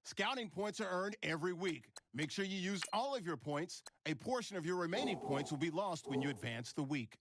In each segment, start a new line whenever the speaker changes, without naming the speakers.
Scouting points are earned every week. Make sure you use all of your points. A portion of your remaining points will be lost when you advance the week.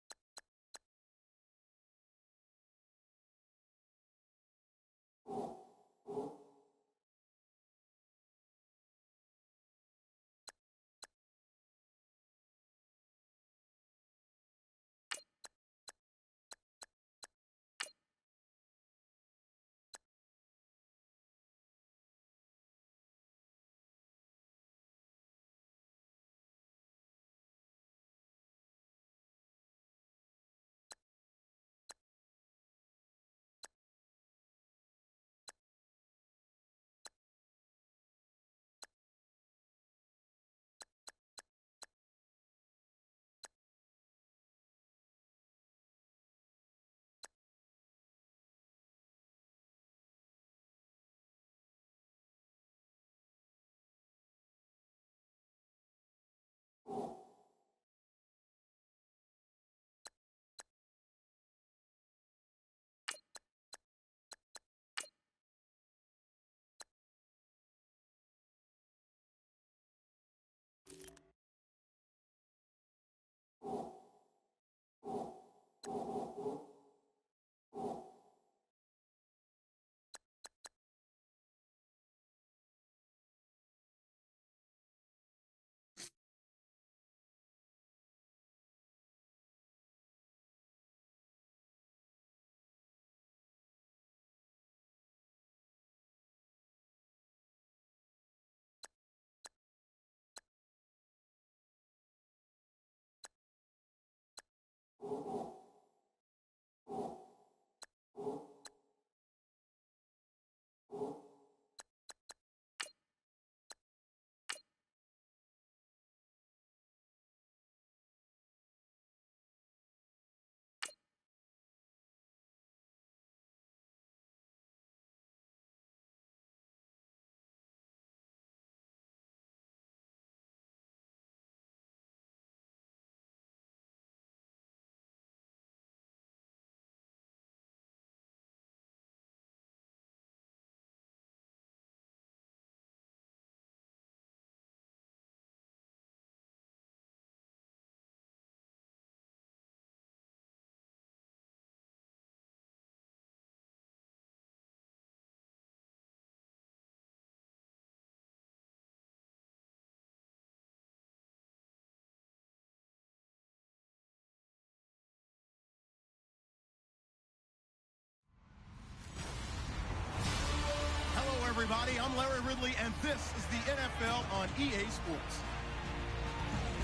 Everybody, I'm Larry Ridley, and this is the NFL on EA Sports.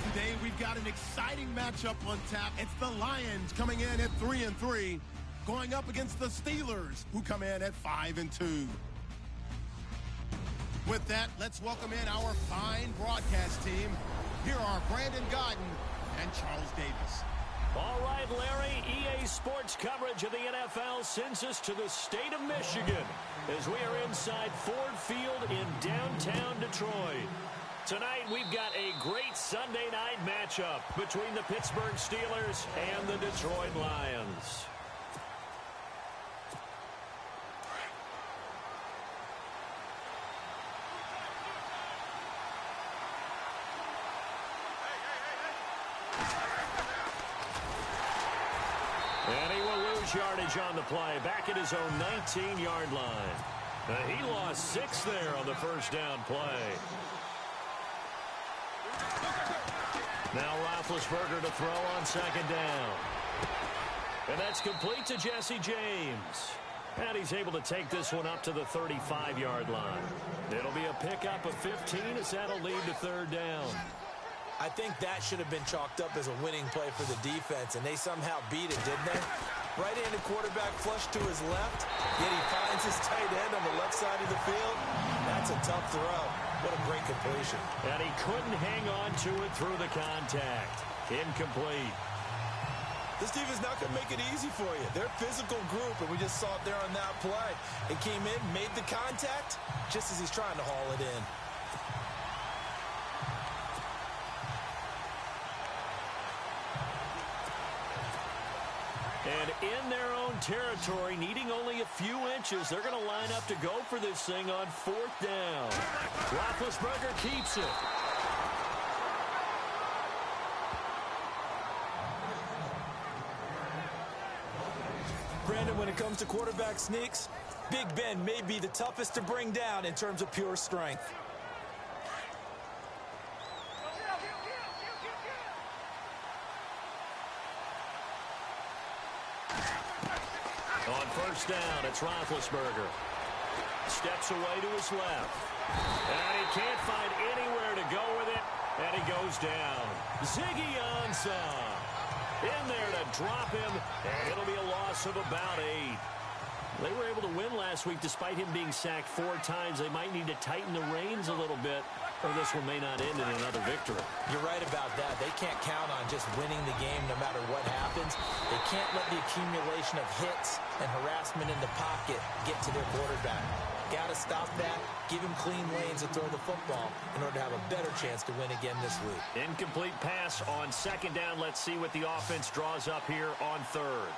Today, we've got an exciting matchup on tap. It's the Lions coming in at 3-3, going up against the Steelers, who come in at 5-2. With that, let's welcome in our fine broadcast team. Here are Brandon Godden and Charles Davis.
All right, Larry, EA Sports coverage of the NFL sends us to the state of Michigan as we are inside Ford Field in downtown Detroit. Tonight, we've got a great Sunday night matchup between the Pittsburgh Steelers and the Detroit Lions. And he will lose yardage on the play, back at his own 19-yard line. He lost 6 there on the first down play. Now Roethlisberger to throw on second down. And that's complete to Jesse James. And he's able to take this one up to the 35-yard line. It'll be a pickup of 15 as that'll lead to third down.
I think that should have been chalked up as a winning play for the defense, and they somehow beat it, didn't they? Right-handed quarterback flush to his left, yet he finds his tight end on the left side of the field. That's a tough throw. What a great completion.
And he couldn't hang on to it through the contact. Incomplete.
This defense not going to make it easy for you. They're a physical group, and we just saw it there on that play. It came in, made the contact, just as he's trying to haul it in.
And in their own territory, needing only a few inches, they're going to line up to go for this thing on 4th down. Roethlisberger keeps it.
Brandon, when it comes to quarterback sneaks, Big Ben may be the toughest to bring down in terms of pure strength.
On 1st down, it's Roethlisberger. Steps away to his left. And he can't find anywhere to go with it, and he goes down. Ziggy Ansah in there to drop him, and it'll be a loss of about 8. They were able to win last week despite him being sacked 4 times. They might need to tighten the reins a little bit, or this one may not end in another victory.
You're right about that. They can't count on just winning the game no matter what happens. They can't let the accumulation of hits and harassment in the pocket get to their quarterback. Got to stop that, give him clean lanes to throw the football in order to have a better chance to win again this week.
Incomplete pass on 2nd down. Let's see what the offense draws up here on 3rd.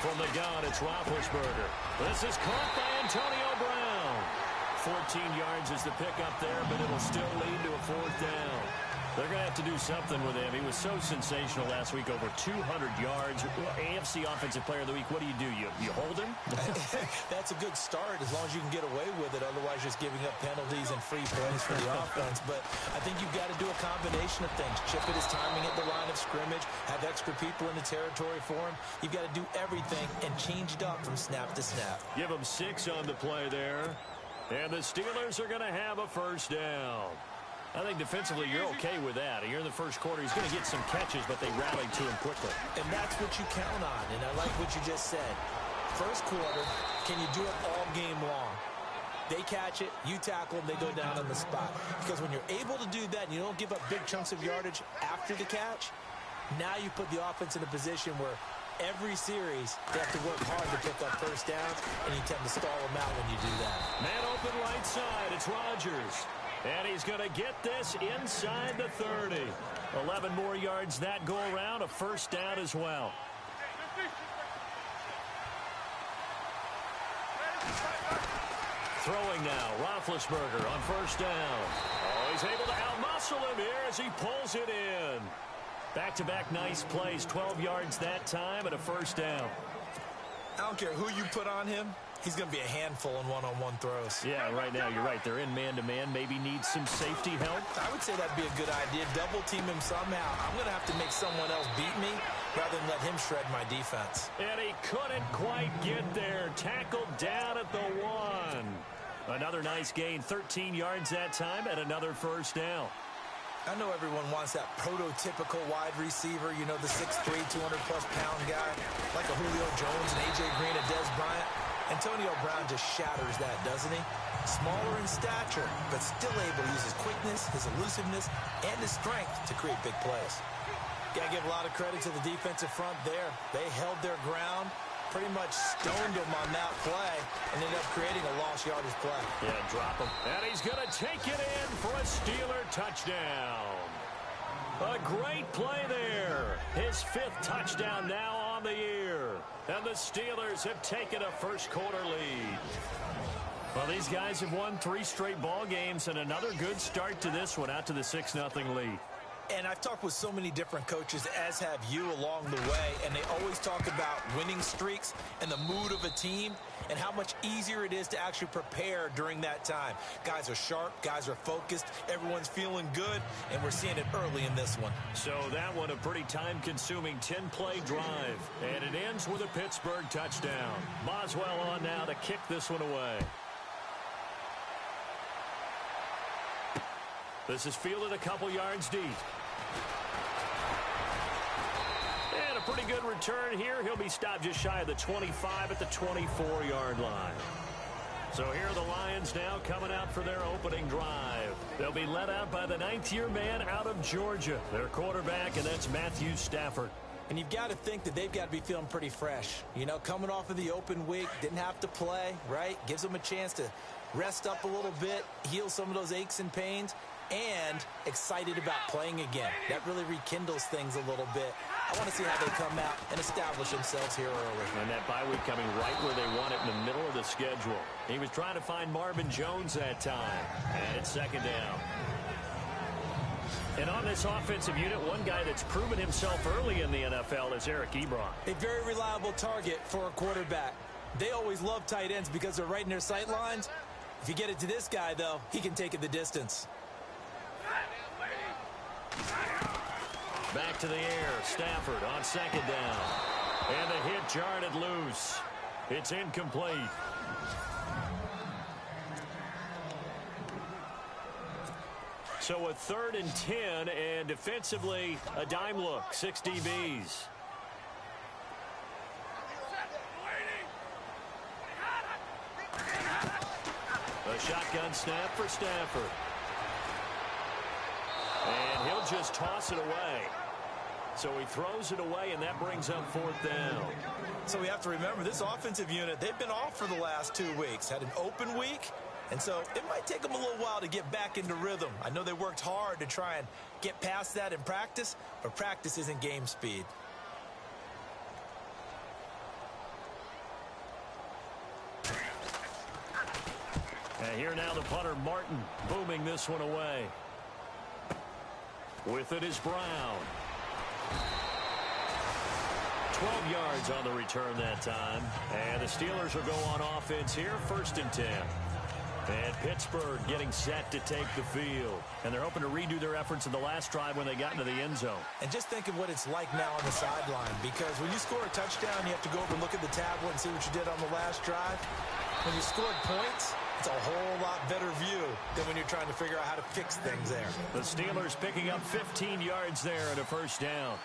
From the gun, it's Roethlisberger. This is caught by Antonio Brown. 14 yards is the pickup there, but it'll still lead to a 4th down. They're going to have to do something with him. He was so sensational last week, over 200 yards. AFC Offensive Player of the Week, what do? You hold him?
That's a good start as long as you can get away with it. Otherwise, just giving up penalties and free plays for the offense. But I think you've got to do a combination of things. Chip it his timing at the line of scrimmage, have extra people in the territory for him. You've got to do everything and change it up from snap to snap.
Give him 6 on the play there. And the Steelers are going to have a 1st down. I think defensively you're okay with that. You're in the 1st quarter. He's going to get some catches, but they rallied to him quickly.
And that's what you count on, and I like what you just said. 1st quarter, can you do it all game long? They catch it, you tackle them, they go down on the spot. Because when you're able to do that and you don't give up big chunks of yardage after the catch, now you put the offense in a position where every series they have to work hard to pick up 1st downs, and you tend to stall them out when you do that.
Man open right side, it's Rodgers. And he's going to get this inside the 30. 11 more yards that go around, a 1st down as well. Throwing now, Roethlisberger on 1st down. Oh, he's able to outmuscle him here as he pulls it in. Back-to-back nice plays, 12 yards that time and a 1st down.
I don't care who you put on him. He's going to be a handful in one-on-one throws.
Yeah, right now, you're right. They're in man-to-man. Maybe need some safety help.
I would say that'd be a good idea. Double-team him somehow. I'm going to have to make someone else beat me rather than let him shred my defense.
And he couldn't quite get there. Tackled down at the 1. Another nice gain, 13 yards that time, and another 1st down.
I know everyone wants that prototypical wide receiver, you know, the 6'3", 200-plus pound guy, like a Julio Jones and A.J. Green and Dez Bryant. Antonio Brown just shatters that, doesn't he? Smaller in stature, but still able to use his quickness, his elusiveness, and his strength to create big plays. Got to give a lot of credit to the defensive front there. They held their ground, pretty much stoned him on that play, and ended up creating a lost yardage play.
Yeah, drop him. And he's going to take it in for a Steeler touchdown. A great play there. His 5th touchdown now on the year. And the Steelers have taken a 1st quarter lead. Well, these guys have won 3 straight ball games and another good start to this one out to the 6-0 lead.
And I've talked with so many different coaches, as have you, along the way, and they always talk about winning streaks and the mood of a team and how much easier it is to actually prepare during that time. Guys are sharp, guys are focused, everyone's feeling good, and we're seeing it early in this one.
So that one, a pretty time-consuming 10-play drive, and it ends with a Pittsburgh touchdown. Boswell on now to kick this one away. This is fielded a couple yards deep. And a pretty good return here. He'll be stopped just shy of the 25 at the 24-yard line. So here are the Lions now coming out for their opening drive. They'll be led out by the 9th-year man out of Georgia, their quarterback, and that's Matthew Stafford.
And you've got to think that they've got to be feeling pretty fresh. You know, coming off of the open week, didn't have to play, right? Gives them a chance to rest up a little bit, heal some of those aches and pains, and excited about playing again. That really rekindles things a little bit. I want to see how they come out and establish themselves here early.
And that bye week coming right where they want it in the middle of the schedule. He was trying to find Marvin Jones that time. And it's second down. And on this offensive unit, one guy that's proven himself early in the NFL is Eric Ebron.
A very reliable target for a quarterback. They always love tight ends because they're right in their sight lines. If you get it to this guy, though, he can take it the distance.
Back to the air. Stafford on second down. And the hit jarred it loose. It's incomplete. So a 3rd and 10, and defensively a dime look, 6 DBs. A shotgun snap for Stafford. And he'll just toss it away. So he throws it away, and that brings up 4th down.
So we have to remember, this offensive unit, they've been off for the last 2 weeks. Had an open week, and so it might take them a little while to get back into rhythm. I know they worked hard to try and get past that in practice, but practice isn't game speed.
And here now the punter, Martin, booming this one away. With it is Brown. 12 yards on the return that time. And the Steelers will go on offense here, 1st and 10. And Pittsburgh getting set to take the field. And they're hoping to redo their efforts in the last drive when they got into the end zone.
And just think of what it's like now on the sideline, because when you score a touchdown, you have to go over and look at the tablet and see what you did on the last drive. When you scored points, it's a whole lot better view than when you're trying to figure out how to fix things there.
The Steelers picking up 15 yards there and a 1st down.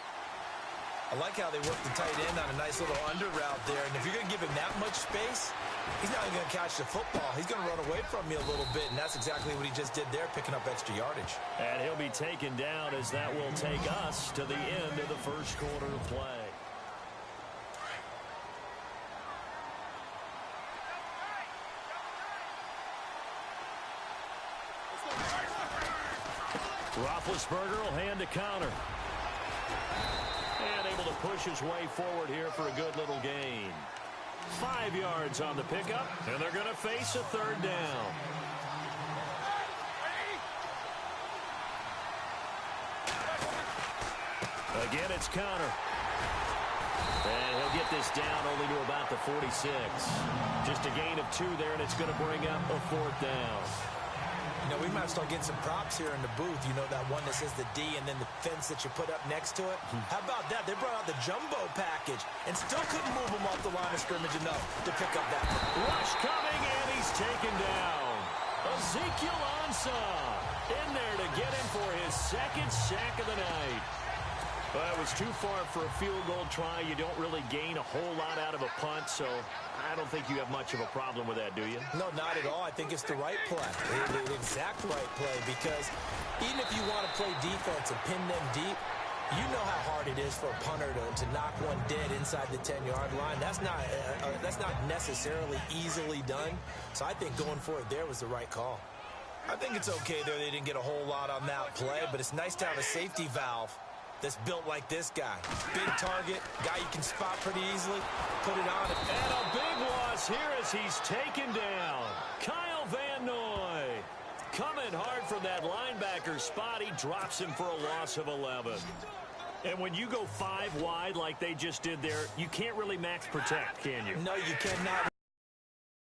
I like how they work the tight end on a nice little under route there. And if you're going to give him that much space, he's not even going to catch the football. He's going to run away from me a little bit, and that's exactly what he just did there, picking up extra yardage.
And he'll be taken down as that will take us to the end of the 1st quarter of play. Roethlisberger will hand to counter. And able to push his way forward here for a good little gain. 5 yards on the pickup, and they're going to face a 3rd down. Again, it's counter. And he'll get this down only to about the 46. Just a gain of 2 there, and it's going to bring up a 4th down.
You know, we might start getting some props here in the booth. You know, that one that says the D and then the fence that you put up next to it. How about that? They brought out the jumbo package and still couldn't move him off the line of scrimmage enough to pick up that one.
Rush coming, and he's taken down. Ezekiel Ansah in there to get him for his 2nd sack of the night. Well, it was too far for a field goal try. You don't really gain a whole lot out of a punt, so I don't think you have much of a problem with that, do you?
No, not at all. I think it's the right play, the exact right play, because even if you want to play defense and pin them deep, you know how hard it is for a punter to knock one dead inside the 10-yard line. That's not necessarily easily done, so I think going for it there was the right call. I think it's okay there. They didn't get a whole lot on that play, but it's nice to have a safety valve that's built like this guy. Big target, guy you can spot pretty easily, put it on.
And a big loss here as he's taken down. Kyle Van Noy coming hard from that linebacker spot. He drops him for a loss of 11. And when you go 5 wide like they just did there, you can't really max protect, can you?
No, you cannot.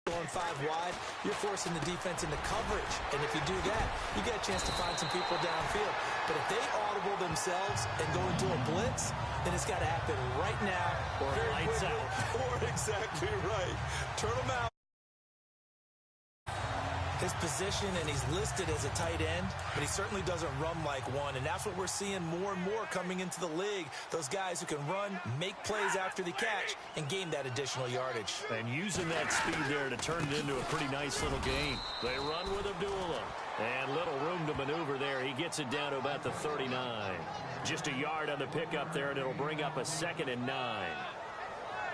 Going 5 wide, you're forcing the defense into coverage. And if you do that, you get a chance to find some people downfield. But if they audible themselves and go into a blitz, then it's got to happen right now.
Or lights out.
Or exactly right. Turn them out. his position, and he's listed as a tight end, but he certainly doesn't run like one, and that's what we're seeing more and more coming into the league. Those guys who can run, make plays after the catch, and gain that additional yardage.
And using that speed there to turn it into a pretty nice little game. They run with Abdullah. And little room to maneuver there. He gets it down to about the 39. Just a yard on the pickup there, and it'll bring up a 2nd and 9.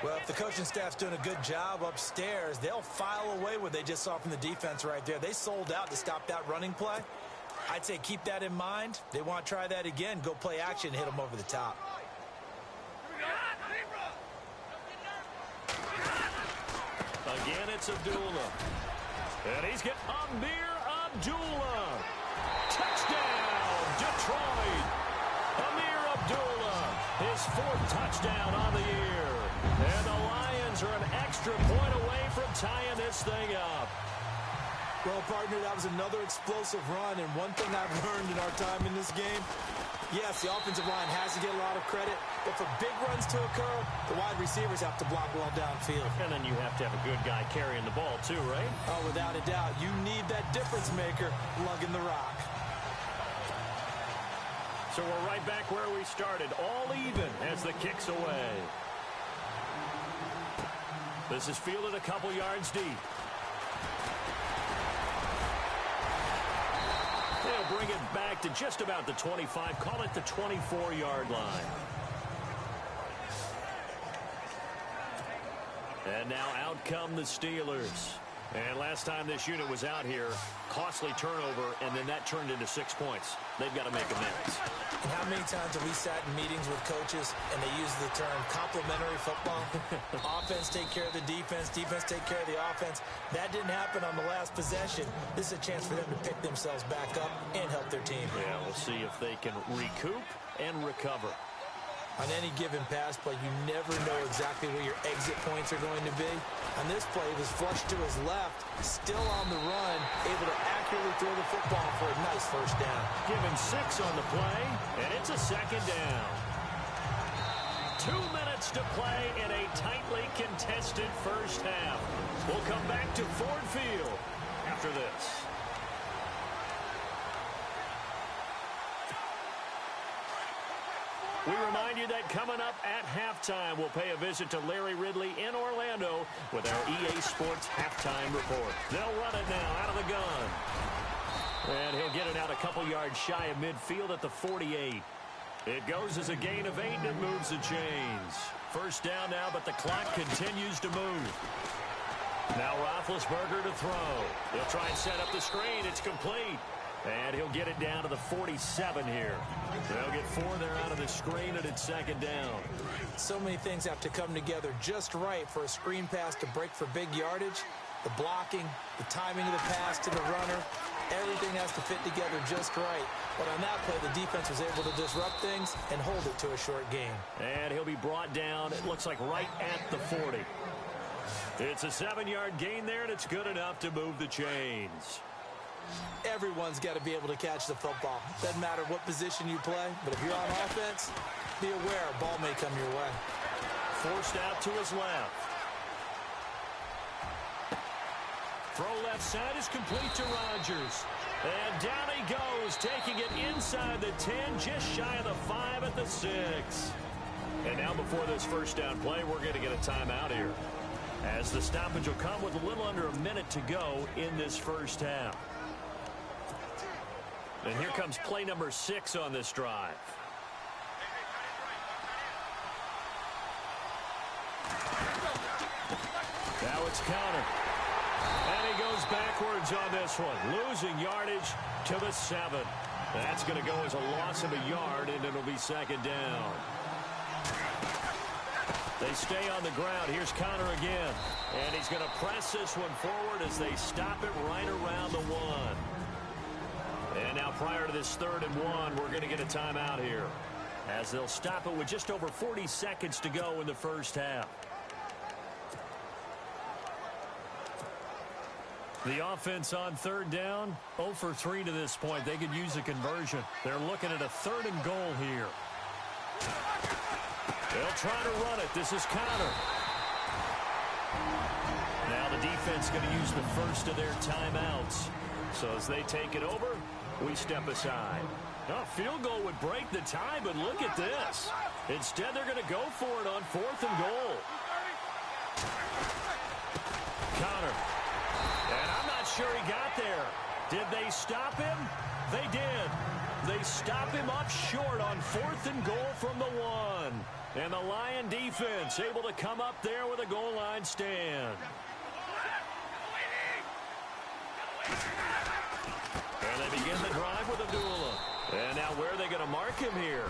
Well, if the coaching staff's doing a good job upstairs, they'll file away what they just saw from the defense right there. They sold out to stop that running play. I'd say keep that in mind. They want to try that again. Go play action, hit them over the top.
Again, it's Abdullah. And he's got Amir Abdullah. Touchdown, Detroit. Amir Abdullah, his 4th touchdown on the year. And the Lions are an extra point away from tying this thing up.
Well, partner, that was another explosive run, and one thing I've learned in our time in this game, yes, the offensive line has to get a lot of credit, but for big runs to occur, the wide receivers have to block well downfield.
And then you have to have a good guy carrying the ball too, right?
Oh, without a doubt. You need that difference maker lugging the rock.
So we're right back where we started, all even as the kick's away. This is fielded a couple yards deep. They'll bring it back to just about the 25. Call it the 24-yard line. And now out come the Steelers. And last time this unit was out here, costly turnover, and then that turned into 6 points. They've got to make amends.
And how many times have we sat in meetings with coaches and they use the term complementary football? Offense take care of the defense, defense take care of the offense. That didn't happen on the last possession. This is a chance for them to pick themselves back up and help their team.
Yeah, we'll see if they can recoup and recover.
On any given pass play, you never know exactly where your exit points are going to be. On this play, he was flushed to his left, still on the run, able to accurately throw the football for a nice first down.
Given 6 on the play, and it's a 2nd down. 2 minutes to play in a tightly contested first half. We'll come back to Ford Field after this. We remind you that coming up at halftime, we'll pay a visit to Larry Ridley in Orlando with our EA Sports halftime report. They'll run it now out of the gun. And he'll get it out a couple yards shy of midfield at the 48. It goes as a gain of 8, and it moves the chains. First down now, but the clock continues to move. Now Roethlisberger to throw. He'll try and set up the screen. It's complete. And he'll get it down to the 47 here. They'll get 4 there out of the screen, and it's 2nd down.
So many things have to come together just right for a screen pass to break for big yardage. The blocking, the timing of the pass to the runner, everything has to fit together just right. But on that play, the defense was able to disrupt things and hold it to a short gain.
And he'll be brought down, it looks like right at the 40. It's a 7-yard gain there, and it's good enough to move the chains.
Everyone's got to be able to catch the football. Doesn't matter what position you play, but if you're on offense, be aware a ball may come your way.
Forced out to his left. Throw left side is complete to Rodgers. And down he goes, taking it inside the 10, just shy of the 5 at the 6. And now before this first down play, we're going to get a timeout here, as the stoppage will come with a little under a minute to go in this first half. And here comes play number 6 on this drive. Now it's counter. And he goes backwards on this one, losing yardage to the 7. That's going to go as a loss of a yard, and it'll be 2nd down. They stay on the ground. Here's Connor again. And he's going to press this one forward as they stop it right around the 1. And now prior to this 3rd and 1, we're going to get a timeout here, as they'll stop it with just over 40 seconds to go in the first half. The offense on 3rd down, 0 for 3 to this point. They could use a conversion. They're looking at a 3rd and goal here. They'll try to run it. This is Connor. Now the defense going to use the first of their timeouts. So as they take it over, we step aside. A field goal would break the tie, but look at this. Instead, they're going to go for it on 4th and goal. Connor. And I'm not sure he got there. Did they stop him? They did. They stop him up short on 4th and goal from the 1. And the Lion defense able to come up there with a goal line stand. And they begin the drive with Abdullah. And now where are they going to mark him here?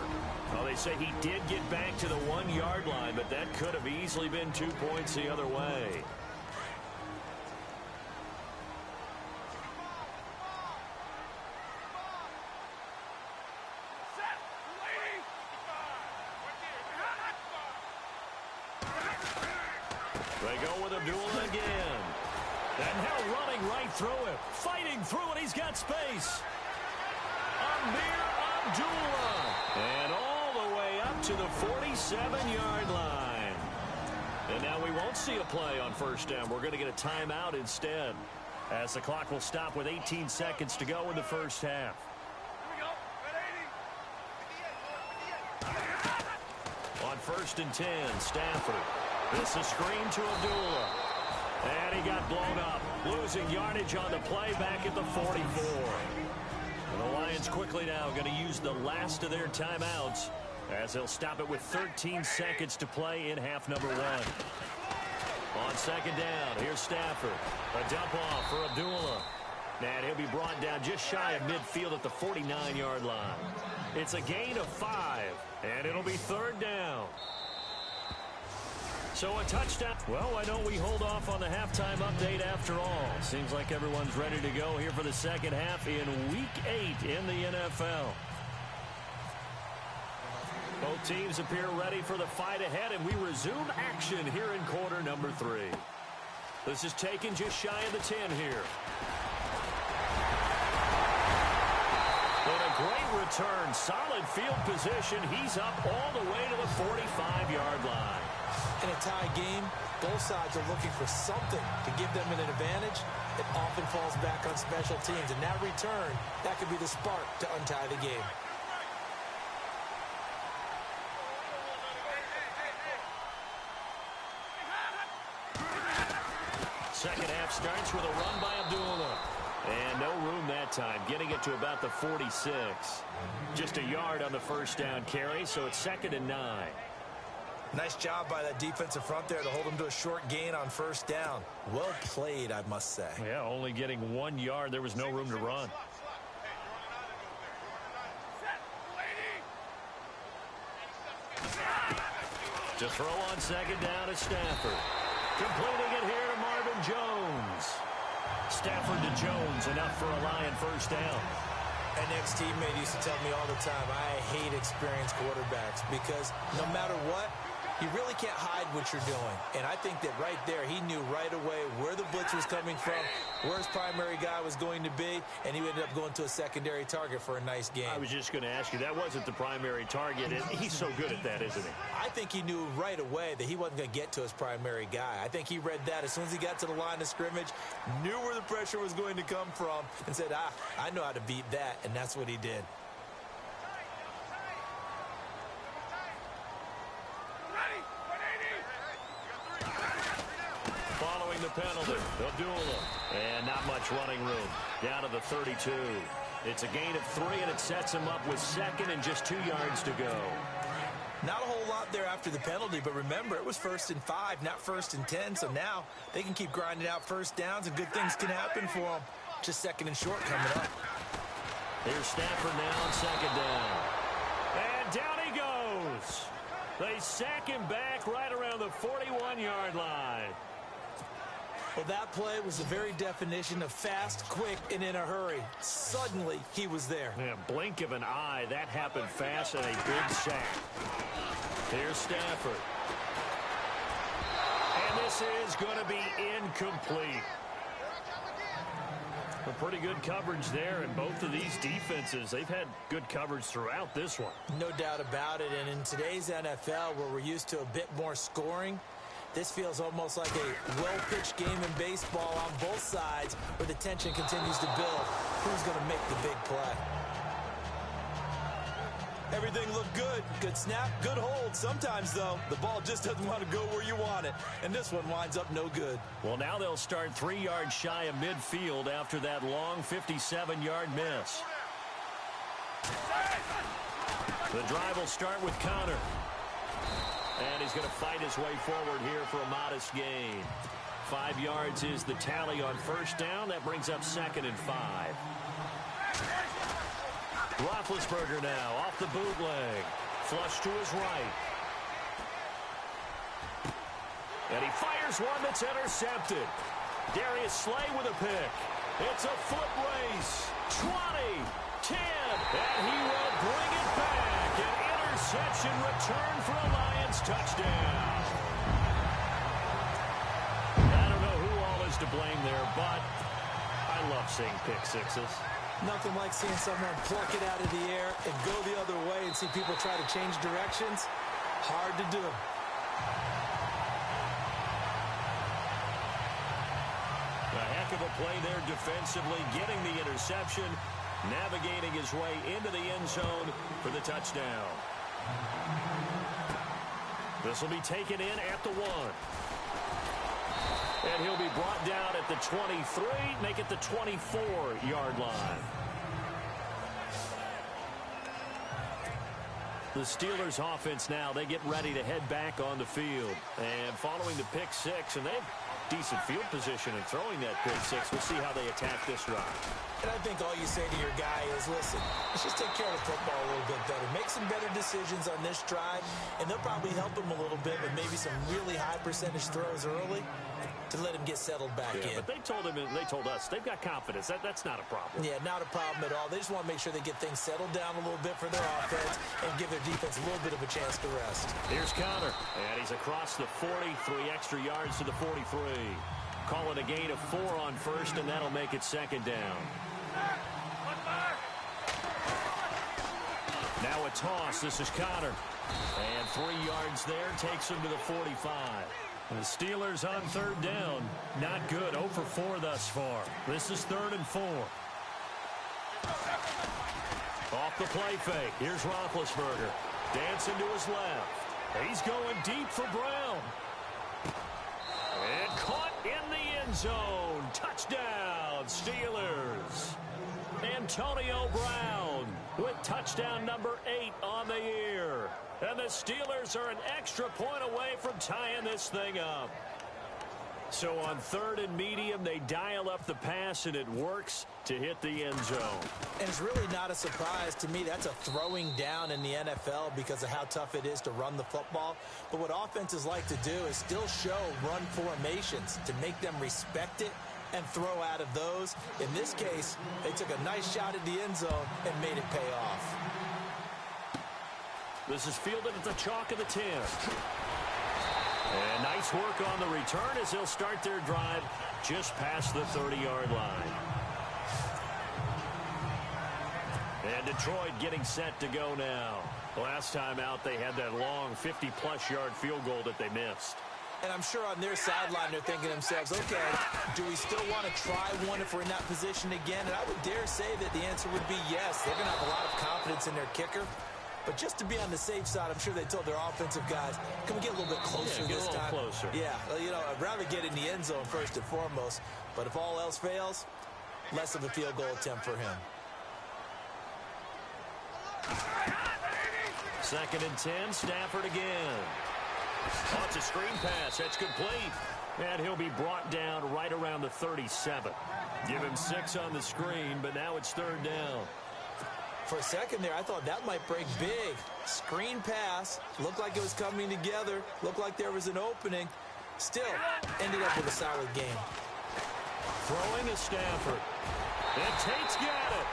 Well, they say he did get back to the 1-yard line, but that could have easily been 2 points the other way. They go with Abdullah again. And now running right through it. Fighting through it. He's got space. Amir Abdullah. And all the way up to the 47-yard line. And now we won't see a play on 1st down. We're going to get a timeout instead, as the clock will stop with 18 seconds to go in the first half. On 1st and 10, Stafford. This is screen to Abdullah. And he got blown up. Losing yardage on the play back at the 44. And the Lions quickly now going to use the last of their timeouts, as they'll stop it with 13 seconds to play in half number 1. On 2nd down, here's Stafford. A dump off for Abdullah. And he'll be brought down just shy of midfield at the 49-yard line. It's a gain of 5, and it'll be 3rd down. So a touchdown. Well, why don't we hold off on the halftime update after all? Seems like everyone's ready to go here for the second half in Week 8 in the NFL. Both teams appear ready for the fight ahead, and we resume action here in quarter number 3. This is taken just shy of the 10 here. But a great return, solid field position. He's up all the way to the 45-yard line.
In a tie game, both sides are looking for something to give them an advantage. It often falls back on special teams, and that return, that could be the spark to untie the game.
Second half starts with a run by Abdullah. And no room that time, getting it to about the 46. Just a yard on the 1st down carry, so it's 2nd and 9.
Nice job by that defensive front there to hold them to a short gain on 1st down. Well played, I must say. Yeah,
only getting 1 yard. There was no room to run. To throw on 2nd down is Stafford. Completing it here to Marvin Jones. Stafford to Jones, enough for a Lion 1st down.
An ex-teammate used to tell me all the time, I hate experienced quarterbacks because no matter what, you really can't hide what you're doing. And I think that right there, he knew right away where the blitz was coming from, where his primary guy was going to be, and he ended up going to a secondary target for a nice game.
I was just going to ask you, that wasn't the primary target. He's so good at that, isn't he?
I think he knew right away that he wasn't going to get to his primary guy. I think he read that as soon as he got to the line of scrimmage, knew where the pressure was going to come from, and said, I know how to beat that, and that's what he did.
Following the penalty, Abdullah. And not much running room. Down to the 32. It's a gain of 3, and it sets him up with 2nd and just 2 yards to go.
Not a whole lot there after the penalty, but remember, it was 1st and 5, not 1st and 10, so now they can keep grinding out 1st downs, and good things can happen for them. Just 2nd and short coming up.
Here's Stafford now on 2nd down. And down he goes. They sack him back right around the 41-yard line.
Well, that play was the very definition of fast, quick, and in a hurry. Suddenly, he was there.
Yeah, blink of an eye. That happened fast and a big sack. Here's Stafford. And this is going to be incomplete. A pretty good coverage there, and both of these defenses, they've had good coverage throughout this one.
No doubt about it, and in today's NFL, where we're used to a bit more scoring, This feels almost like a well-pitched game in baseball on both sides where the tension continues to build. Who's going to make the big play? Everything looked good. Good snap, good hold. Sometimes, though, the ball just doesn't want to go where you want it. And this one winds up no good.
Well, now they'll start 3 yards shy of midfield after that long 57-yard miss. The drive will start with Connor. And he's going to fight his way forward here for a modest gain. 5 yards is the tally on first down. That brings up 2nd and 5. Roethlisberger now off the bootleg. Flush to his right. And he fires one that's intercepted. Darius Slay with a pick. It's a foot race. 20, 10, and he will bring it back. An interception return for a Lions touchdown. I don't know who all is to blame there, but I love seeing pick sixes.
Nothing like seeing someone pluck it out of the air and go the other way and see people try to change directions. Hard to do.
A heck of a play there defensively, getting the interception, navigating his way into the end zone for the touchdown. This will be taken in at the 1. And he'll be brought down at the 23, make it the 24-yard line. The Steelers offense now, they get ready to head back on the field. And following the pick six, and they have decent field position in throwing that pick six. We'll see how they attack this drive.
And I think all you say to your guy is, listen, let's just take care of the football a little bit better. Make some better decisions on this drive, and they'll probably help him a little bit with maybe some really high percentage throws early to let him get settled back in.
But they told him, and they told us, they've got confidence. That's not a problem.
Yeah, not a problem at all. They just want to make sure they get things settled down a little bit for their offense and give their defense a little bit of a chance to rest.
Here's Connor, and he's across the 40, 3 extra yards to the 43. Call it a gain of 4 on first, and that'll make it 2nd down. Now a toss. This is Connor. And 3 yards there takes him to the 45. The Steelers on 3rd down. Not good. 0 for 4 thus far. This is 3rd and 4. Off the play fake. Here's Roethlisberger. Dancing to his left. He's going deep for Brown. And caught in the end zone. Touchdown, Steelers. Antonio Brown with touchdown number 8 on the year. And the Steelers are an extra point away from tying this thing up. So on 3rd and medium, they dial up the pass, and it works to hit the end zone.
And it's really not a surprise to me. That's a throwing down in the NFL because of how tough it is to run the football. But what offenses like to do is still show run formations to make them respect it and throw out of those. In this case, they took a nice shot at the end zone and made it pay off.
This is fielded at the chalk of the 10. And nice work on the return as they'll start their drive just past the 30-yard line. And Detroit getting set to go now. Last time out, they had that long 50-plus yard field goal that they missed.
And I'm sure on their sideline, they're thinking to themselves, okay, do we still want to try one if we're in that position again? And I would dare say that the answer would be yes. They're going to have a lot of confidence in their kicker. But just to be on the safe side, I'm sure they told their offensive guys, can we get a little bit closer this time?
Closer.
Yeah, you know, I'd rather get in the end zone first and foremost. But if all else fails, less of a field goal attempt for him.
2nd and 10, Stafford again. Oh, it's a screen pass. That's complete. And he'll be brought down right around the 37. Give him 6 on the screen, but now it's 3rd down.
For a second there, I thought that might break big. Screen pass. Looked like it was coming together. Looked like there was an opening. Still, ended up with a solid game.
Throwing to Stafford. And Tate's got it.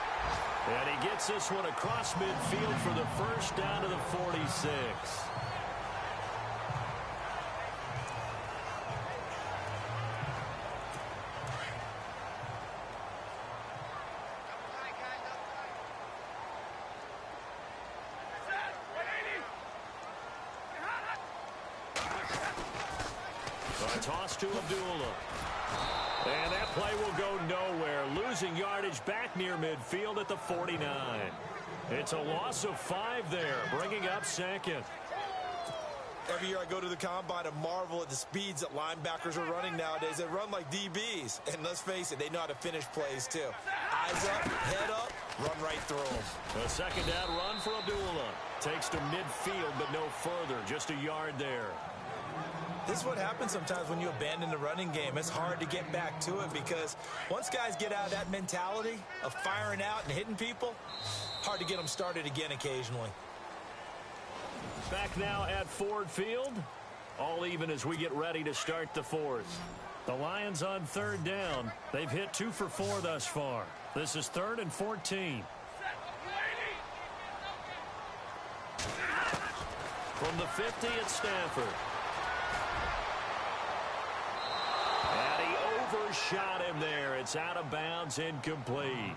And he gets this one across midfield for the first down to the 46. Toss to Abdullah. And that play will go nowhere. Losing yardage back near midfield at the 49. It's a loss of 5 there, bringing up second.
Every year I go to the combine and marvel at the speeds that linebackers are running nowadays. They run like DBs. And let's face it, they know how to finish plays too. Eyes up, head up, run right through them.
A second down run for Abdullah. Takes to midfield, but no further. Just a yard there.
This is what happens sometimes when you abandon the running game. It's hard to get back to it because once guys get out of that mentality of firing out and hitting people, hard to get them started again occasionally.
Back now at Ford Field. All even as we get ready to start the fourth. The Lions on third down. They've hit 2 for 4 thus far. This is 3rd and 14. From the 50 at Stafford. And he overshot him there. It's out of bounds, incomplete.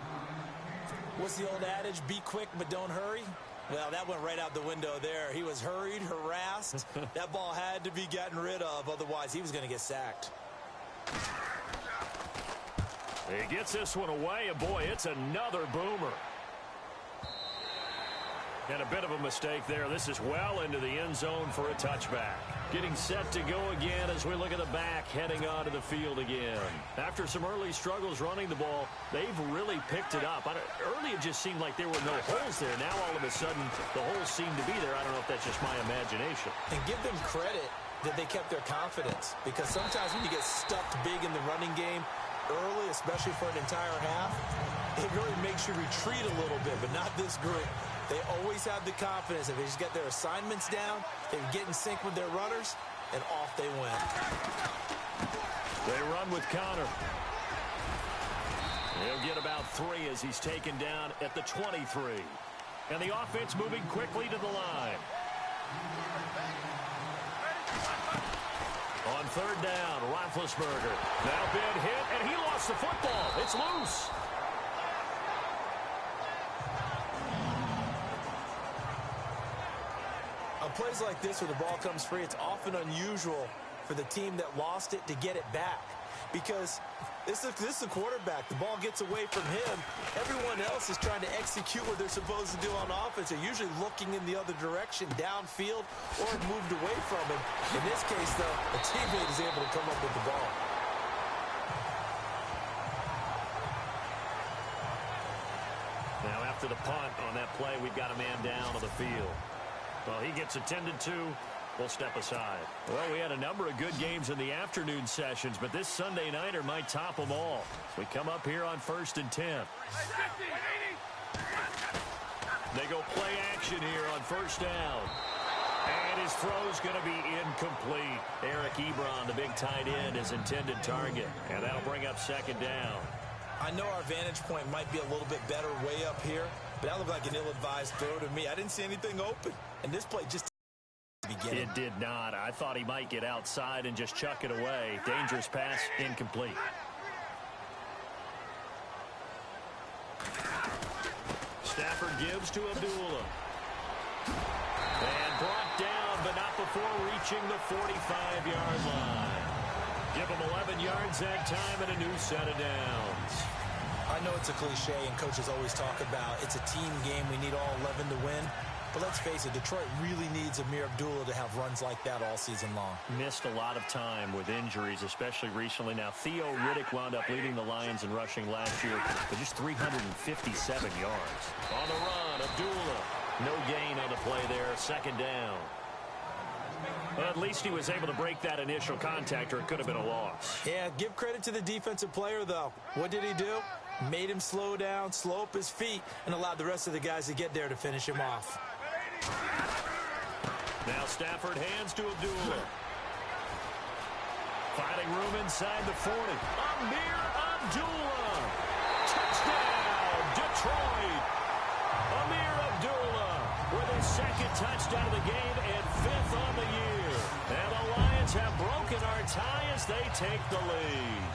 What's the old adage? Be quick, but don't hurry. Well, that went right out the window there. He was hurried, harassed. That ball had to be gotten rid of. Otherwise, he was going to get sacked.
He gets this one away, and boy, it's another boomer. And a bit of a mistake there. This is well into the end zone for a touchback. Getting set to go again as we look at the back, heading onto the field again. After some early struggles running the ball, they've really picked it up. Early it just seemed like there were no holes there. Now all of a sudden, the holes seem to be there. I don't know if that's just my imagination.
And give them credit that they kept their confidence. Because sometimes when you get stuffed big in the running game early, especially for an entire half, it really makes you retreat a little bit, but not this group. They always have the confidence. If they just get their assignments down, they get in sync with their runners, and off they went.
They run with Connor. He'll get about 3 as he's taken down at the 23. And the offense moving quickly to the line. On third down, Roethlisberger. Now been hit, and he lost the football. It's loose.
Plays like this where the ball comes free, it's often unusual for the team that lost it to get it back. Because this is the quarterback. The ball gets away from him. Everyone else is trying to execute what they're supposed to do on offense. They're usually looking in the other direction, downfield, or moved away from him. In this case, though, a teammate is able to come up with the ball.
Now after the punt on that play, we've got a man down on the field. Well, he gets attended to. We'll step aside. Well, we had a number of good games in the afternoon sessions, but this Sunday nighter might top them all. We come up here on 1st and 10. They go play action here on 1st down. And his throw's going to be incomplete. Eric Ebron, the big tight end, is intended target. And that'll bring up 2nd down.
I know our vantage point might be a little bit better way up here, but that looked like an ill-advised throw to me. I didn't see anything open. And this play just began.
It did not. I thought he might get outside and just chuck it away. Dangerous pass, incomplete. Stafford gives to Abdullah. And brought down, but not before reaching the 45-yard line. Give him 11 yards that time and a new set of downs.
I know it's a cliche, and coaches always talk about it's a team game. We need all 11 to win. But let's face it, Detroit really needs Amir Abdullah to have runs like that all season long.
Missed a lot of time with injuries, especially recently. Now, Theo Riddick wound up leading the Lions in rushing last year with just 357 yards. On the run, Abdullah. No gain on the play there. 2nd down. Well, at least he was able to break that initial contact, or it could have been a loss.
Yeah, give credit to the defensive player, though. What did he do? Made him slow down, slow up his feet, and allowed the rest of the guys to get there to finish him off.
Now Stafford hands to Abdullah. Finding room inside the 40. Amir Abdullah. Touchdown, Detroit. Amir Abdullah with his 2nd touchdown of the game and 5th on the year. And the Lions have broken our tie as they take the lead.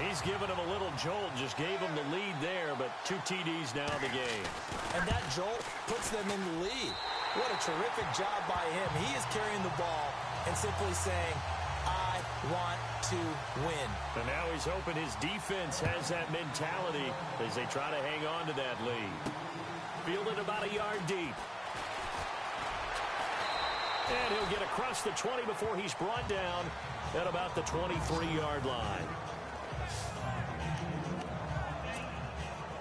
He's given him a little jolt, just gave him the lead there, but 2 TDs now in the game.
And that jolt puts them in the lead. What a terrific job by him. He is carrying the ball and simply saying, I want to win.
And now he's hoping his defense has that mentality as they try to hang on to that lead. Fielded about a yard deep. And he'll get across the 20 before he's brought down at about the 23-yard line.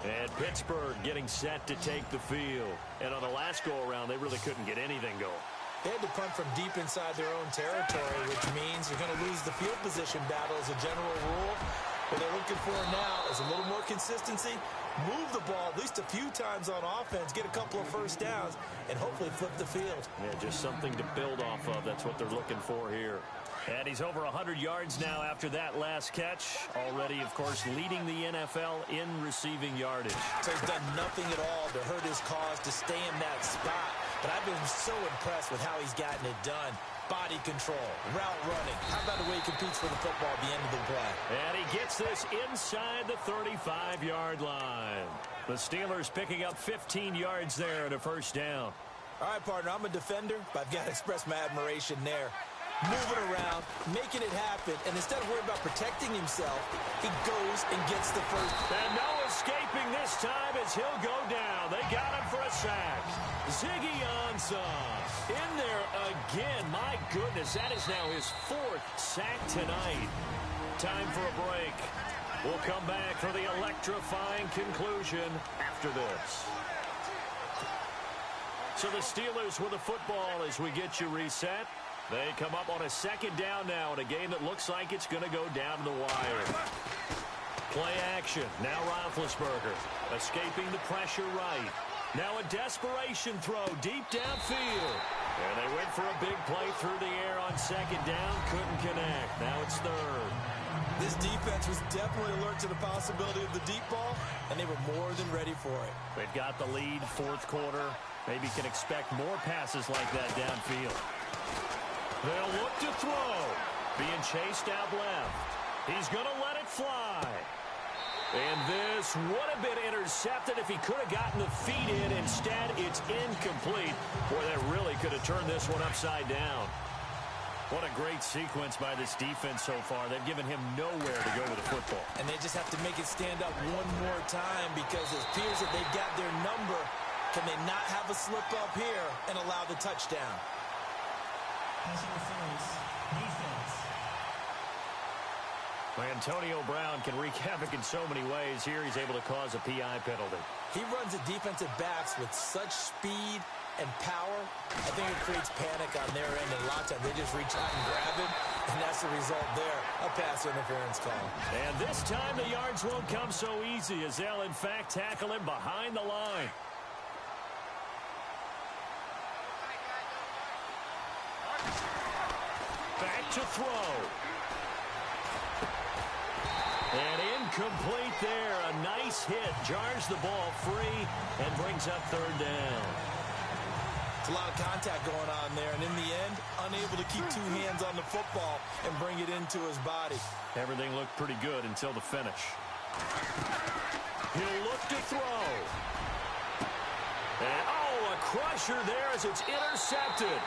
And Pittsburgh getting set to take the field. And on the last go-around, they really couldn't get anything going.
They had to punt from deep inside their own territory, which means you're going to lose the field position battle as a general rule. What they're looking for now is a little more consistency, move the ball at least a few times on offense, get a couple of first downs, and hopefully flip the field.
Yeah, just something to build off of. That's what they're looking for here. And he's over 100 yards now after that last catch. Already, of course, leading the NFL in receiving yardage.
So he's done nothing at all to hurt his cause, to stay in that spot. But I've been so impressed with how he's gotten it done. Body control, route running. How about the way he competes for the football at the end of the play?
And he gets this inside the 35-yard line. The Steelers picking up 15 yards there at a first down.
All right, partner, I'm a defender, but I've got to express my admiration there. Moving around, making it happen, and instead of worrying about protecting himself, he goes and gets the first.
And no escaping this time as he'll go down. They got him for a sack. Ziggy Ansah in there again. My goodness, that is now his 4th sack tonight. Time for a break. We'll come back for the electrifying conclusion after this. So the Steelers with the football as we get you reset. They come up on a second down now in a game that looks like it's going to go down to the wire. Play action. Now Roethlisberger escaping the pressure right. Now a desperation throw deep downfield. And they went for a big play through the air on second down. Couldn't connect. Now it's third.
This defense was definitely alert to the possibility of the deep ball, and they were more than ready for it.
They've got the lead, fourth quarter. Maybe can expect more passes like that downfield. They'll look to throw. Being chased out left. He's going to let it fly. And this would have been intercepted if he could have gotten the feet in. Instead, it's incomplete. Boy, that really could have turned this one upside down. What a great sequence by this defense so far. They've given him nowhere to go with the football.
And they just have to make it stand up one more time because it appears that they've got their number. Can they not have a slip up here and allow the touchdown?
Antonio Brown can wreak havoc in so many ways. Here he's able to cause a PI penalty.
He runs the defensive backs with such speed and power. I think it creates panic on their end, and a lot of times they just reach out and grab him, and that's the result there, a pass interference call.
And this time the yards won't come so easy as they'll in fact tackle him behind the line. Back to throw. And incomplete there. A nice hit. Jars the ball free and brings up third down.
It's a lot of contact going on there, and in the end, unable to keep two hands on the football and bring it into his body.
Everything looked pretty good until the finish. He'll look to throw. And, oh, a crusher there as it's intercepted.